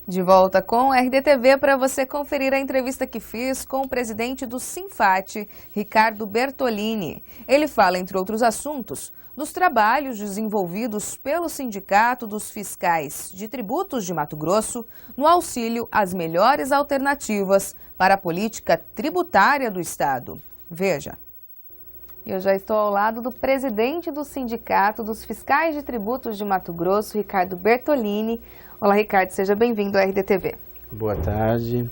De volta com o RDTV para você conferir a entrevista que fiz com o presidente do Sinfat, Ricardo Bertolini. Ele fala, entre outros assuntos, dos trabalhos desenvolvidos pelo Sindicato dos Fiscais de Tributos de Mato Grosso no auxílio às melhores alternativas para a política tributária do Estado. Veja. Eu já estou ao lado do presidente do Sindicato dos Fiscais de Tributos de Mato Grosso, Ricardo Bertolini. Olá, Ricardo, seja bem-vindo ao RDTV. Boa tarde,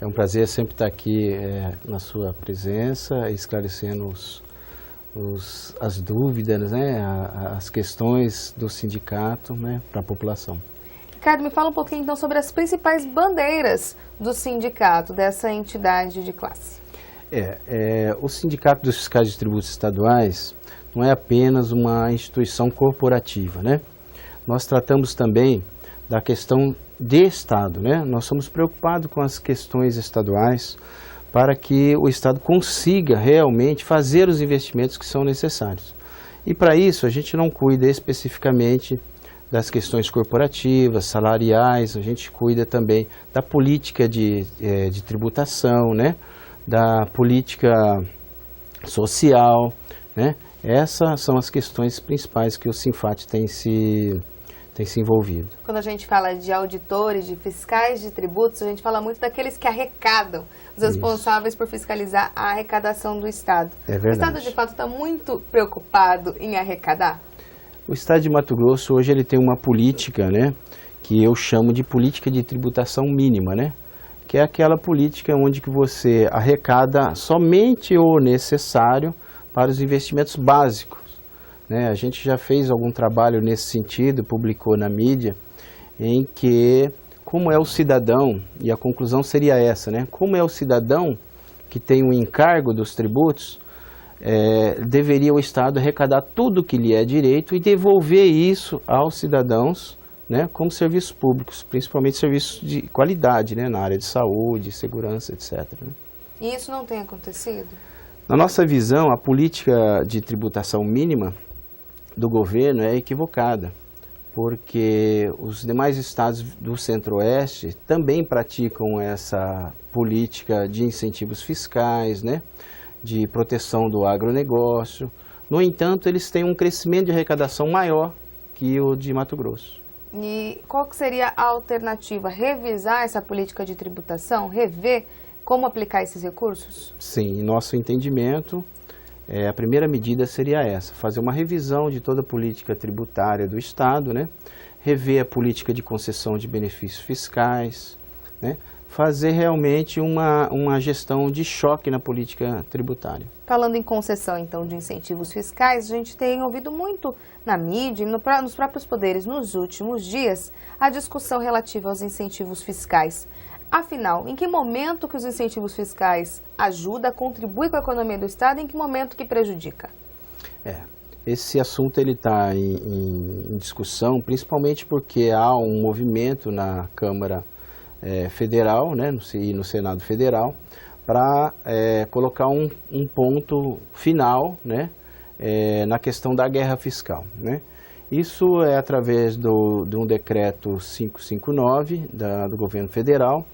é um prazer sempre estar aqui na sua presença, esclarecendo as dúvidas, né, as questões do sindicato, né, para a população. Ricardo, me fala um pouquinho então sobre as principais bandeiras do sindicato, dessa entidade de classe. O Sindicato dos Fiscais de Tributos Estaduais não é apenas uma instituição corporativa, né? Nós tratamos também da questão de Estado, né? Nós somos preocupados com as questões estaduais para que o Estado consiga realmente fazer os investimentos que são necessários. E para isso a gente não cuida especificamente das questões corporativas, salariais, a gente cuida também da política de tributação, né? Da política social, né? Essas são as questões principais que o Sinfat tem se envolvido. Quando a gente fala de auditores, de fiscais de tributos, a gente fala muito daqueles que arrecadam, os responsáveis por fiscalizar a arrecadação do Estado. É verdade. O Estado, de fato, está muito preocupado em arrecadar? O Estado de Mato Grosso, hoje, ele tem uma política, né, que eu chamo de política de tributação mínima, né? Que é aquela política onde que você arrecada somente o necessário para os investimentos básicos, né? A gente já fez algum trabalho nesse sentido, publicou na mídia, em que, como é o cidadão, e a conclusão seria essa, né? Como é o cidadão que tem o encargo dos tributos, deveria o Estado arrecadar tudo que lhe é direito e devolver isso aos cidadãos, né, como serviços públicos, principalmente serviços de qualidade, né, na área de saúde, segurança, etc. Né? E isso não tem acontecido? Na nossa visão, a política de tributação mínima do governo é equivocada, porque os demais estados do Centro-Oeste também praticam essa política de incentivos fiscais, né, de proteção do agronegócio. No entanto, eles têm um crescimento de arrecadação maior que o de Mato Grosso. E qual que seria a alternativa? Revisar essa política de tributação? Rever como aplicar esses recursos? Sim, em nosso entendimento, a primeira medida seria essa, fazer uma revisão de toda a política tributária do Estado, né? Rever a política de concessão de benefícios fiscais, né? Fazer realmente uma gestão de choque na política tributária. Falando em concessão, então, de incentivos fiscais, a gente tem ouvido muito na mídia e nos próprios poderes nos últimos dias a discussão relativa aos incentivos fiscais. Afinal, em que momento que os incentivos fiscais ajudam, contribuem com a economia do Estado e em que momento que prejudica? Esse assunto está em discussão, principalmente porque há um movimento na Câmara Federal, né, e no Senado Federal, para colocar um ponto final, né, na questão da guerra fiscal, né? Isso é através de um decreto 559 do governo federal,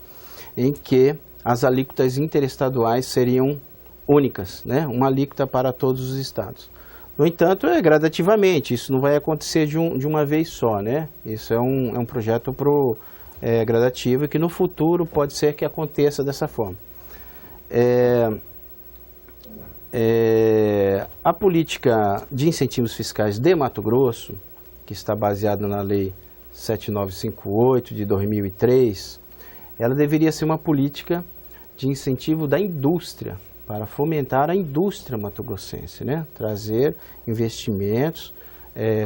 em que as alíquotas interestaduais seriam únicas, né, uma alíquota para todos os estados. No entanto, gradativamente, isso não vai acontecer de uma vez só, né? Isso é um projeto gradativo e que no futuro pode ser que aconteça dessa forma. A política de incentivos fiscais de Mato Grosso, que está baseada na Lei 7958 de 2003, ela deveria ser uma política de incentivo da indústria, para fomentar a indústria mato-grossense, né? Trazer investimentos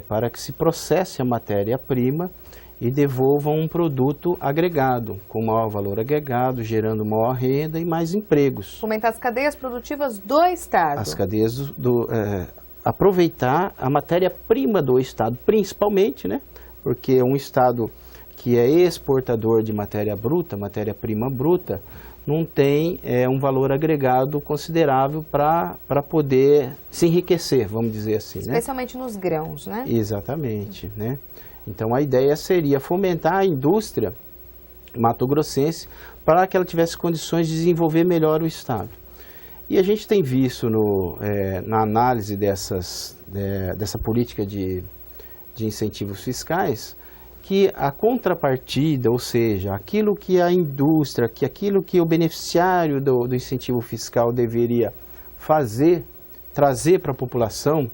para que se processe a matéria-prima e devolvam um produto agregado, com maior valor agregado, gerando maior renda e mais empregos. Fomentar as cadeias produtivas do Estado. As cadeias aproveitar a matéria-prima do Estado, principalmente, né? Porque um Estado que é exportador de matéria bruta, matéria-prima bruta, não tem um valor agregado considerável para poder se enriquecer, vamos dizer assim. Especialmente, né? Nos grãos, né? Exatamente, né? Então a ideia seria fomentar a indústria mato-grossense, para que ela tivesse condições de desenvolver melhor o Estado. E a gente tem visto na análise dessa política de incentivos fiscais, que a contrapartida, ou seja, aquilo que a indústria, aquilo que o beneficiário do incentivo fiscal deveria trazer para a população,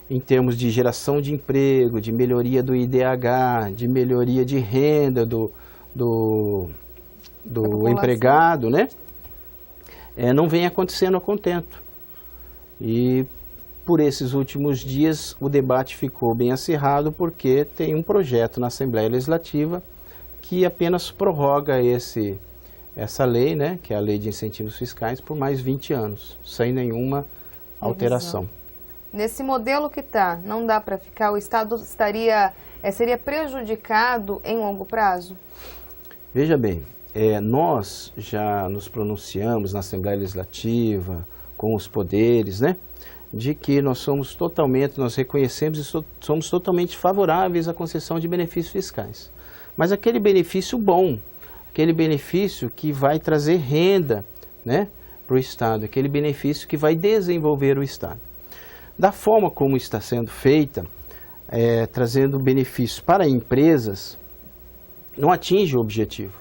em termos de geração de emprego, de melhoria do IDH, de melhoria de renda do empregado, né? Não vem acontecendo a contento. E por esses últimos dias o debate ficou bem acirrado, porque tem um projeto na Assembleia Legislativa que apenas prorroga essa lei, né, que é a Lei de Incentivos Fiscais, por mais 20 anos, sem nenhuma alteração. Nesse modelo que está, não dá para ficar, o Estado seria prejudicado em longo prazo? Veja bem, nós já nos pronunciamos na Assembleia Legislativa, com os poderes, né, de que nós reconhecemos e somos totalmente favoráveis à concessão de benefícios fiscais. Mas aquele benefício bom, aquele benefício que vai trazer renda, né, para o Estado, aquele benefício que vai desenvolver o Estado. Da forma como está sendo feita, trazendo benefícios para empresas, não atinge o objetivo,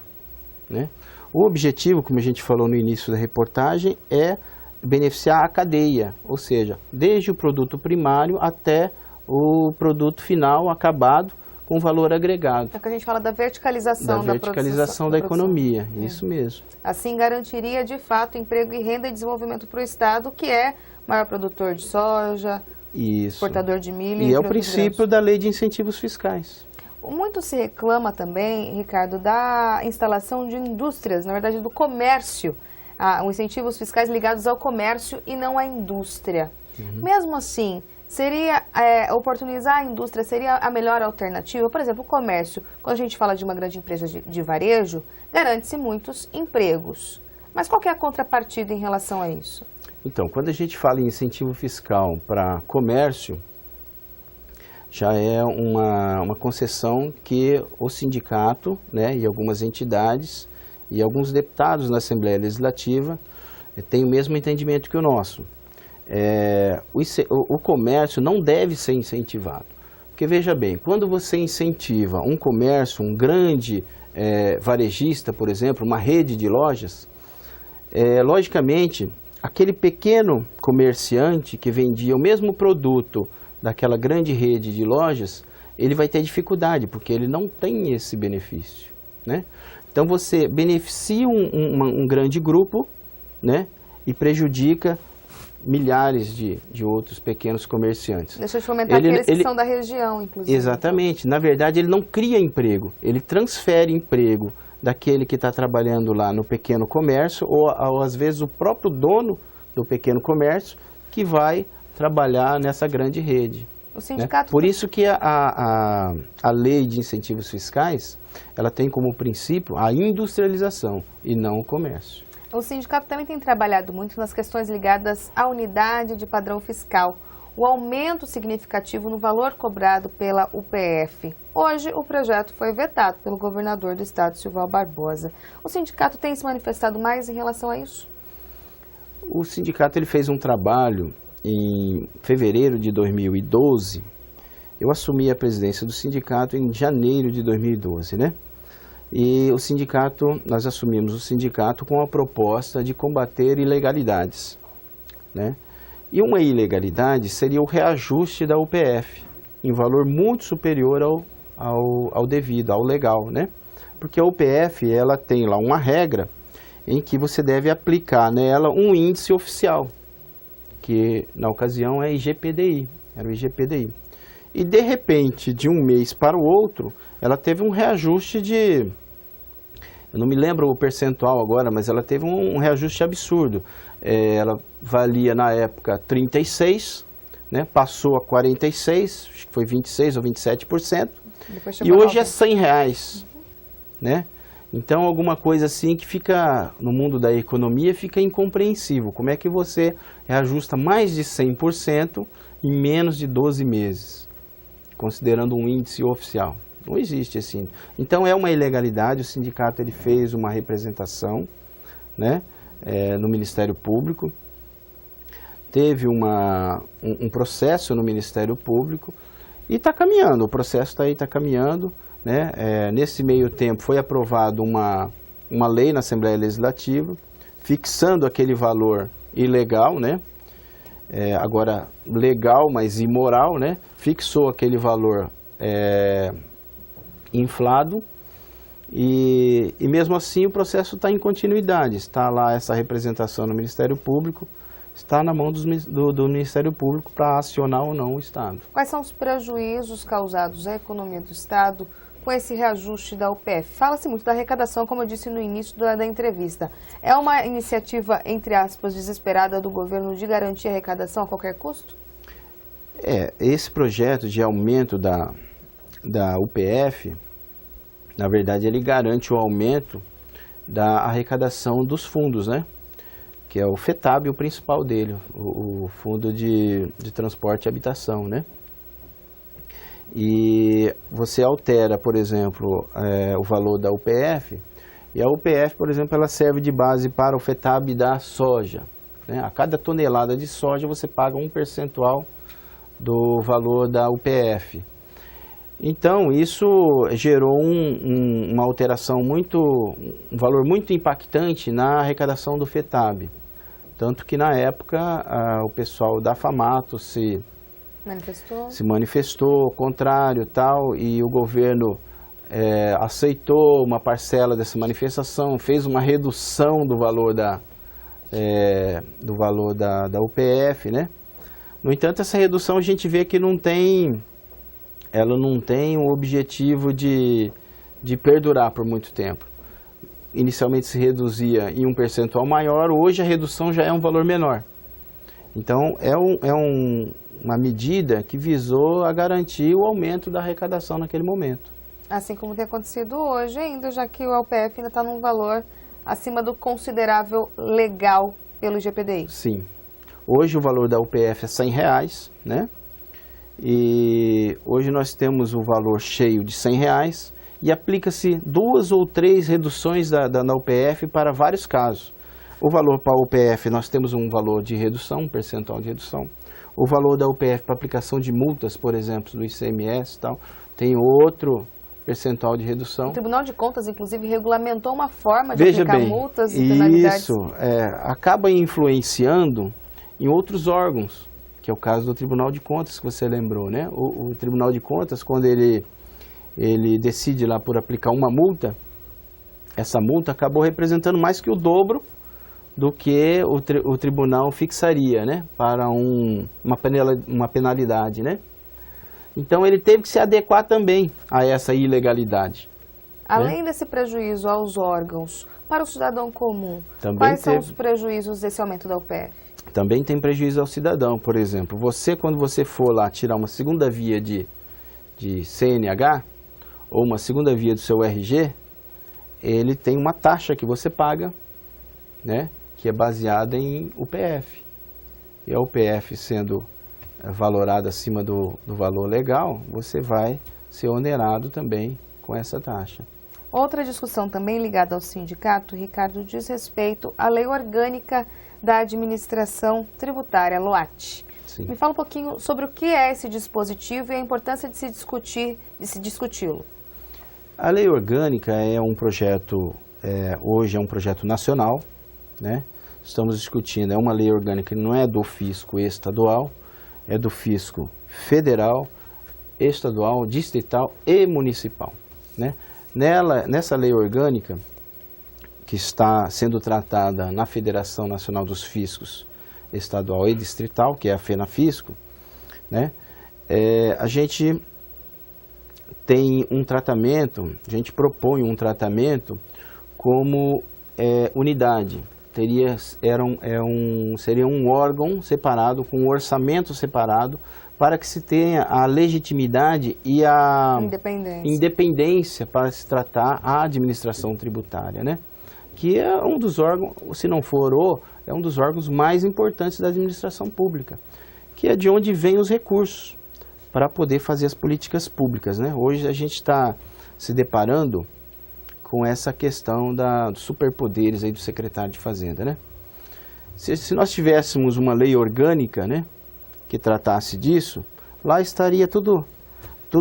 né? O objetivo, como a gente falou no início da reportagem, é beneficiar a cadeia, ou seja, desde o produto primário até o produto final acabado com valor agregado. É que a gente fala da verticalização da verticalização da economia, isso mesmo. Assim garantiria de fato emprego e renda e desenvolvimento para o Estado, que é maior produtor de soja, exportador de milho. E é o princípio da Lei de Incentivos Fiscais. Muito se reclama também, Ricardo, da instalação de indústrias, na verdade do comércio, os incentivos fiscais ligados ao comércio e não à indústria. Mesmo assim, oportunizar a indústria seria a melhor alternativa? Por exemplo, o comércio, quando a gente fala de uma grande empresa de varejo, garante-se muitos empregos. Mas qual que é a contrapartida em relação a isso? Então, quando a gente fala em incentivo fiscal para comércio, já é uma concessão que o sindicato, né, e algumas entidades e alguns deputados na Assembleia Legislativa têm o mesmo entendimento que o nosso. O comércio não deve ser incentivado. Porque, veja bem, quando você incentiva um comércio, um grande varejista, por exemplo, uma rede de lojas, logicamente, aquele pequeno comerciante que vendia o mesmo produto daquela grande rede de lojas, ele vai ter dificuldade, porque ele não tem esse benefício, né? Então, você beneficia um grande grupo, né, e prejudica milhares de outros pequenos comerciantes. Deixa eu te comentar aqueles que são da região, inclusive. Exatamente. Na verdade, ele não cria emprego, ele transfere emprego daquele que está trabalhando lá no pequeno comércio, ou às vezes o próprio dono do pequeno comércio que vai trabalhar nessa grande rede. O sindicato, né? Por isso que a lei de incentivos fiscais, ela tem como princípio a industrialização e não o comércio. O sindicato também tem trabalhado muito nas questões ligadas à unidade de padrão fiscal, o aumento significativo no valor cobrado pela UPF. Hoje, o projeto foi vetado pelo governador do estado, Silval Barbosa. O sindicato tem se manifestado mais em relação a isso? O sindicato ele fez um trabalho em fevereiro de 2012. Eu assumi a presidência do sindicato em janeiro de 2012, né? E nós assumimos o sindicato com a proposta de combater ilegalidades, né? E uma ilegalidade seria o reajuste da UPF, em valor muito superior ao devido, ao legal, né? Porque a UPF, ela tem lá uma regra em que você deve aplicar nela um índice oficial, que na ocasião é IGPDI, era o IGPDI. E de repente, de um mês para o outro, ela teve um reajuste eu não me lembro o percentual agora, mas ela teve um reajuste absurdo. Ela valia na época 36%, né, passou a 46%, acho que foi 26% ou 27%, e hoje é R$100, né? Então, alguma coisa assim que fica, no mundo da economia, fica incompreensível. Como é que você reajusta mais de 100% em menos de 12 meses, considerando um índice oficial? Não existe assim. Então é uma ilegalidade, o sindicato ele fez uma representação, né, no Ministério Público, teve um processo no Ministério Público e está caminhando, o processo está caminhando, né, nesse meio tempo foi aprovado uma lei na Assembleia Legislativa, fixando aquele valor ilegal, né, agora legal, mas imoral, né, fixou aquele valor inflado e mesmo assim o processo está em continuidade, está lá essa representação no Ministério Público, está na mão do Ministério Público para acionar ou não o Estado. Quais são os prejuízos causados à economia do Estado com esse reajuste da UPF? Fala-se muito da arrecadação, como eu disse no início da entrevista. É uma iniciativa, entre aspas, desesperada do governo de garantir a arrecadação a qualquer custo? Esse projeto de aumento da UPF, na verdade, ele garante o aumento da arrecadação dos fundos, né? Que é o FETAB, o principal dele, o Fundo de Transporte e Habitação, né? E você altera, por exemplo, o valor da UPF, e a UPF, por exemplo, ela serve de base para o FETAB da soja, né? A cada tonelada de soja você paga um percentual do valor da UPF. Então, isso gerou uma alteração um valor muito impactante na arrecadação do FETAB. Tanto que, na época, o pessoal da FAMATO se manifestou contrário tal, e o governo aceitou uma parcela dessa manifestação, fez uma redução do valor da UPF, né? No entanto, essa redução a gente vê que ela não tem o objetivo de perdurar por muito tempo. Inicialmente se reduzia em um percentual maior, hoje a redução já é um valor menor. Então, uma medida que visou a garantir o aumento da arrecadação naquele momento. Assim como tem acontecido hoje ainda, já que o UPF ainda está num valor acima do considerável legal pelo IGPDI. Sim. Hoje o valor da UPF é R$100, né? E hoje nós temos o valor cheio de R$100 e aplica-se 2 ou 3 reduções da UPF para vários casos. O valor para a UPF nós temos um valor de redução, um percentual de redução. O valor da UPF para aplicação de multas, por exemplo, do ICMS e tal, tem outro percentual de redução. O Tribunal de Contas, inclusive, regulamentou uma forma de aplicar multas e penalidades. Isso acaba influenciando em outros órgãos, que é o caso do Tribunal de Contas, que você lembrou, né? O Tribunal de Contas, quando ele decide lá por aplicar uma multa, essa multa acabou representando mais que o dobro do que o tribunal fixaria, né? Para uma penalidade, né? Então ele teve que se adequar também a essa ilegalidade. Além desse prejuízo aos órgãos, para o cidadão comum, também quais são os prejuízos desse aumento da UPF? Também tem prejuízo ao cidadão, por exemplo. Quando você for lá tirar uma segunda via de CNH, ou uma segunda via do seu RG, ele tem uma taxa que você paga, né, que é baseada em UPF. E a UPF sendo valorada acima do valor legal, você vai ser onerado também com essa taxa. Outra discussão também ligada ao sindicato, Ricardo, diz respeito à Lei Orgânica da Administração Tributária, LOAT. Sim. Me fala um pouquinho sobre o que é esse dispositivo e a importância de se discuti-lo. A Lei Orgânica é um projeto, hoje é um projeto nacional, né? Estamos discutindo, é uma lei orgânica que não é do fisco estadual, é do fisco federal, estadual, distrital e municipal, né? Nessa lei orgânica, que está sendo tratada na Federação Nacional dos Fiscos Estadual e Distrital, que é a FENAFISCO, né? A gente tem um tratamento, a gente propõe um tratamento como unidade. Seria um órgão separado, com um orçamento separado, para que se tenha a legitimidade e a independência para se tratar a administração tributária, né? Que é um dos órgãos, se não for é um dos órgãos mais importantes da administração pública, que é de onde vêm os recursos para poder fazer as políticas públicas, né? Hoje a gente está se deparando com essa questão dos superpoderes aí do secretário de Fazenda, né? Se nós tivéssemos uma lei orgânica, né, que tratasse disso, lá estaria tudo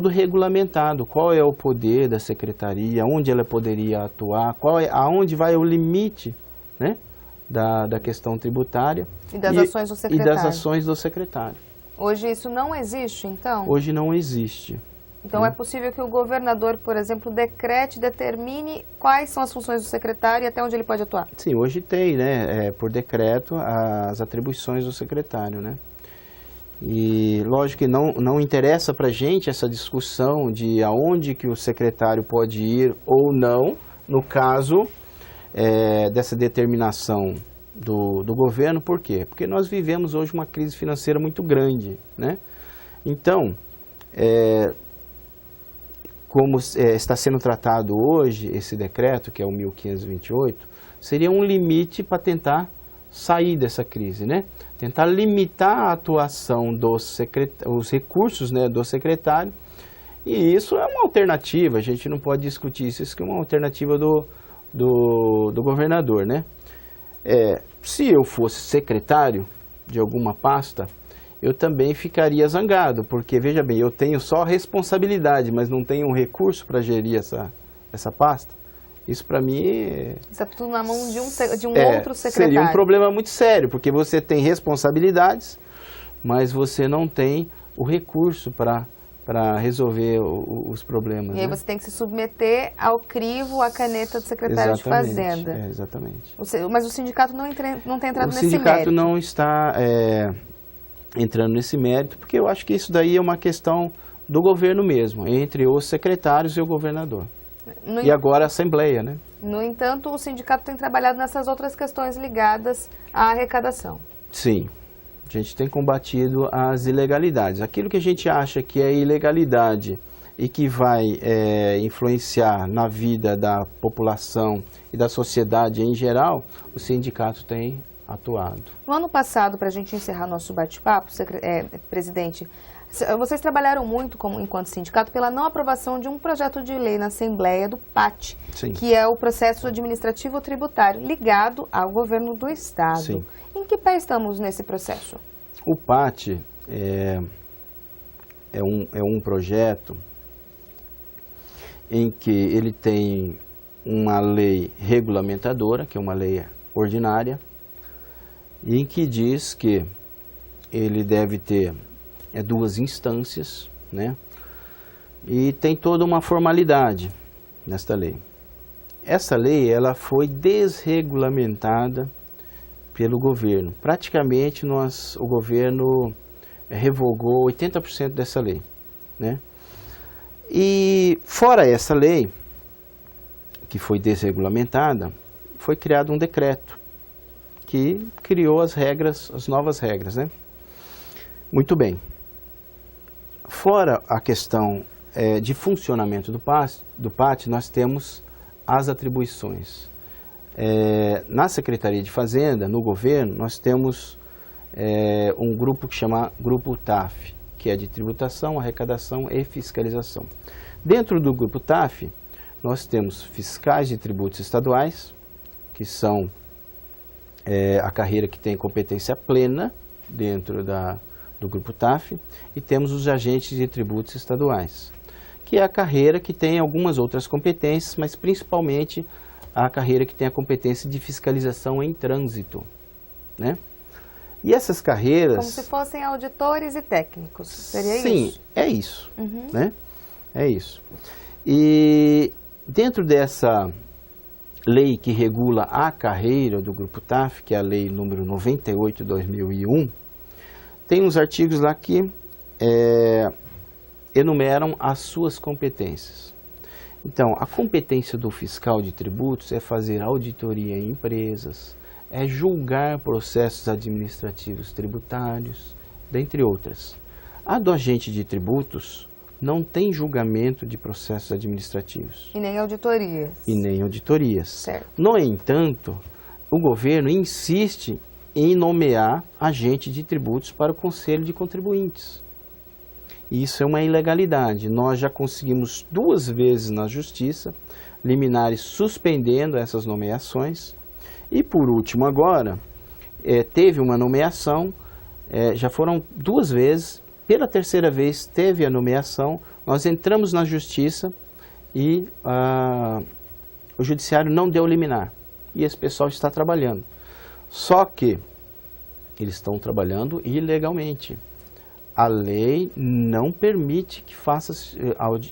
regulamentado. Qual é o poder da secretaria, onde ela poderia atuar, aonde vai o limite, né, da questão tributária e das ações do secretário. E das ações do secretário. Hoje isso não existe, então? Hoje não existe. Então é possível que o governador, por exemplo, determine quais são as funções do secretário e até onde ele pode atuar? Sim, hoje tem, né, por decreto, as atribuições do secretário, né? E lógico que não interessa para a gente essa discussão de aonde que o secretário pode ir ou não, no caso dessa determinação do governo. Por quê? Porque nós vivemos hoje uma crise financeira muito grande, né? Então, como está sendo tratado hoje esse decreto, que é o 1528, seria um limite para tentar sair dessa crise, né? Tentar limitar a atuação os recursos, né, do secretário, e isso é uma alternativa, a gente não pode discutir isso é uma alternativa do governador, né? Se eu fosse secretário de alguma pasta, eu também ficaria zangado, porque, veja bem, eu tenho só responsabilidade, mas não tenho um recurso para gerir essa pasta. Isso, para mim... Está tudo na mão de um outro secretário. Seria um problema muito sério, porque você tem responsabilidades, mas você não tem o recurso para resolver os problemas. E aí você tem que se submeter ao crivo, à caneta do secretário de Fazenda. Exatamente. Mas o sindicato não tem entrado nesse mérito. O sindicato não está entrando nesse mérito, porque eu acho que isso daí é uma questão do governo mesmo, entre os secretários e o governador. E agora a Assembleia, né? No entanto, o sindicato tem trabalhado nessas outras questões ligadas à arrecadação. Sim, a gente tem combatido as ilegalidades. Aquilo que a gente acha que é ilegalidade e que vai influenciar na vida da população e da sociedade em geral, o sindicato tem atuado. No ano passado, para a gente encerrar nosso bate-papo, presidente, vocês trabalharam muito enquanto sindicato pela não aprovação de um projeto de lei na Assembleia do PAT, Sim. que é o processo administrativo tributário ligado ao governo do Estado. Sim. Em que pé estamos nesse processo? O PAT é um projeto em que ele tem uma lei regulamentadora, que é uma lei ordinária, em que diz que ele deve ter duas instâncias, né? E tem toda uma formalidade nesta lei. Essa lei ela foi desregulamentada pelo governo. Praticamente o governo revogou 80% dessa lei, né? E fora essa lei, que foi desregulamentada, foi criado um decreto que criou as novas regras, né? Muito bem. Fora a questão de funcionamento do PAT, nós temos as atribuições. Na Secretaria de Fazenda, no governo, nós temos um grupo que chama Grupo TAF, que é de tributação, arrecadação e fiscalização. Dentro do Grupo TAF, nós temos fiscais de tributos estaduais, que são a carreira que tem competência plena dentro do Grupo TAF, e temos os agentes de tributos estaduais, que é a carreira que tem algumas outras competências, mas principalmente a carreira que tem a competência de fiscalização em trânsito, né? E essas carreiras... Como se fossem auditores e técnicos, seria isso? Sim, é isso, né? É isso. E dentro dessa lei que regula a carreira do Grupo TAF, que é a lei número 98/2001, tem uns artigos lá que enumeram as suas competências. Então, a competência do fiscal de tributos é fazer auditoria em empresas, é julgar processos administrativos tributários, dentre outras. A do agente de tributos não tem julgamento de processos administrativos. E nem auditorias. E nem auditorias. Certo. No entanto, o governo insiste em nomear agente de tributos para o Conselho de Contribuintes. E isso é uma ilegalidade. Nós já conseguimos 2 vezes na Justiça liminares suspendendo essas nomeações. E por último agora, teve uma nomeação, já foram 2 vezes, pela 3ª vez teve a nomeação, nós entramos na Justiça e o Judiciário não deu liminar. E esse pessoal está trabalhando. Só que eles estão trabalhando ilegalmente. A lei não permite que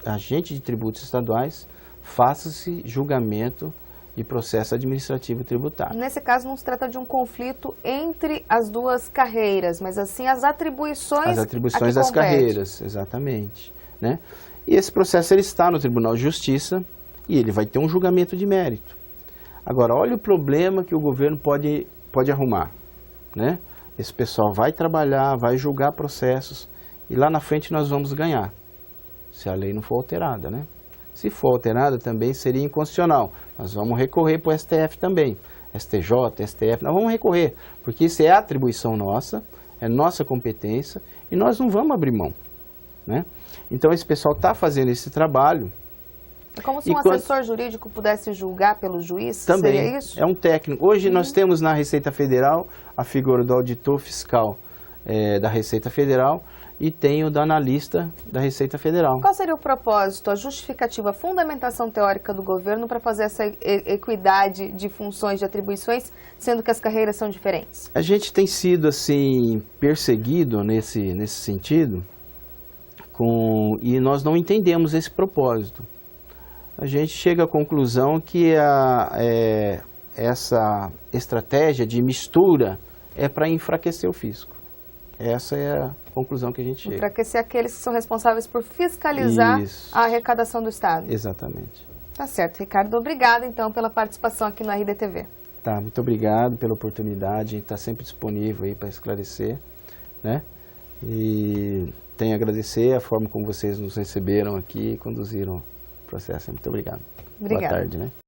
agente de tributos estaduais faça-se julgamento e processo administrativo tributário. Nesse caso não se trata de um conflito entre as 2 carreiras, mas assim as atribuições. As atribuições das carreiras, exatamente, né? E esse processo ele está no Tribunal de Justiça e ele vai ter um julgamento de mérito. Agora, olha o problema que o governo pode arrumar, né? Esse pessoal vai trabalhar, vai julgar processos e lá na frente nós vamos ganhar, se a lei não for alterada, né? Se for alterada também seria inconstitucional. Nós vamos recorrer para o STF também, STJ, STF, nós vamos recorrer, porque isso é atribuição nossa, é nossa competência e nós não vamos abrir mão, né? Então esse pessoal está fazendo esse trabalho. É como se um assessor jurídico pudesse julgar pelo juiz? Também, seria isso? é um técnico. Hoje nós temos na Receita Federal a figura do auditor fiscal da Receita Federal e tem o da analista da Receita Federal. Qual seria o propósito, a justificativa, a fundamentação teórica do governo para fazer essa equidade de funções, de atribuições, sendo que as carreiras são diferentes? A gente tem sido assim perseguido nesse sentido e nós não entendemos esse propósito. A gente chega à conclusão que essa estratégia de mistura é para enfraquecer o fisco. Essa é a conclusão que a gente chega. Enfraquecer aqueles que são responsáveis por fiscalizar a arrecadação do Estado. Exatamente. Tá certo, Ricardo. Obrigada, então, pela participação aqui no RDTV. Tá, muito obrigado pela oportunidade. A gente está sempre disponível aí para esclarecer, né? E tenho a agradecer a forma como vocês nos receberam aqui e conduziram o processo. Muito obrigado. Obrigada. Boa tarde, né?